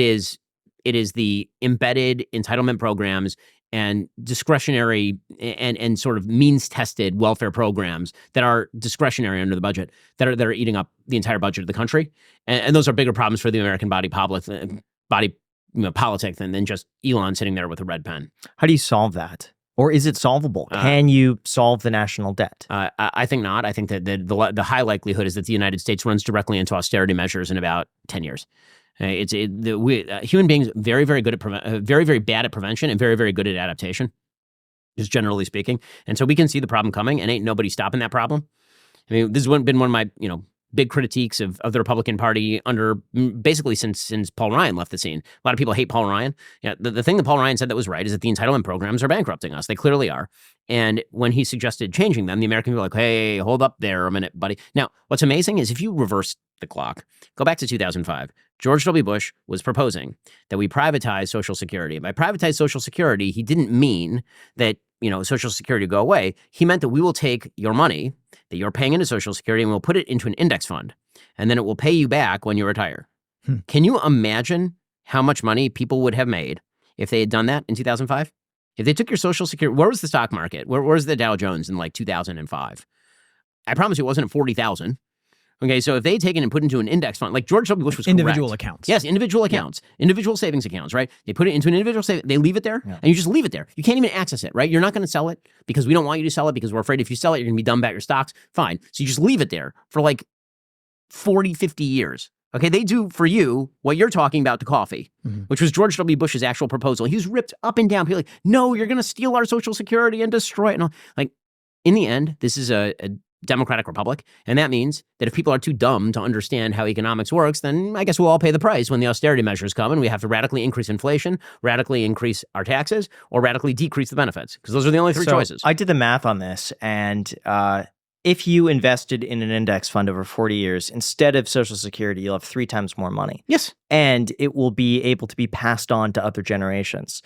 It is the embedded entitlement programs and discretionary and sort of means-tested welfare programs that are discretionary under the budget that are eating up the entire budget of the country, and those are bigger problems for the American body politic than just Elon sitting there with a red pen. How do you solve that? Or is it solvable? Can you solve the national debt? I think not. I think that the high likelihood is that the United States runs directly into austerity measures in about 10 years. Human beings very, very good at very, very bad at prevention and very, very good at adaptation, just generally speaking. And so we can see the problem coming, and ain't nobody stopping that problem. I mean, this has been one of my big critiques of the Republican Party under basically since Paul Ryan left the scene. A lot of people hate Paul Ryan. Yeah, the thing that Paul Ryan said that was right is that the entitlement programs are bankrupting us. They clearly are. And when he suggested changing them, the American people were like, hey, hold up there a minute, buddy. Now, what's amazing is if you reverse the clock, go back to 2005, George W. Bush was proposing that we privatize Social Security. By privatize Social Security, he didn't mean that Social Security would go away. He meant that we will take your money that you're paying into Social Security and we'll put it into an index fund, and then it will pay you back when you retire. Can you imagine how much money people would have made if they had done that in 2005? If they took your Social Security, where was the stock market? Where was the Dow Jones in like 2005? I promise you it wasn't at 40,000. Okay, so if they had taken and put into an index fund, like George W. Bush was individual correct. accounts. Yes, individual accounts, individual savings accounts, right? They put it into an individual savings, they leave it there, and you just leave it there. You can't even access it, right? You're not going to sell it because we don't want you to sell it because we're afraid if you sell it, you're going to be dumb about your stocks. Fine. So you just leave it there for like 40, 50 years. Okay, they do for you what you're talking about to coffee, which was George W. Bush's actual proposal. He was ripped up and down. People like, no, you're going to steal our Social Security and destroy it. And all. Like, in the end, this is a democratic republic, and that means that if people are too dumb to understand how economics works, then I guess we'll all pay the price when the austerity measures come and we have to radically increase inflation, radically increase our taxes, or radically decrease the benefits, because those are the only three choices. I did the math on this, and if you invested in an index fund over 40 years, instead of Social Security, you'll have 3 times more money. Yes. And it will be able to be passed on to other generations.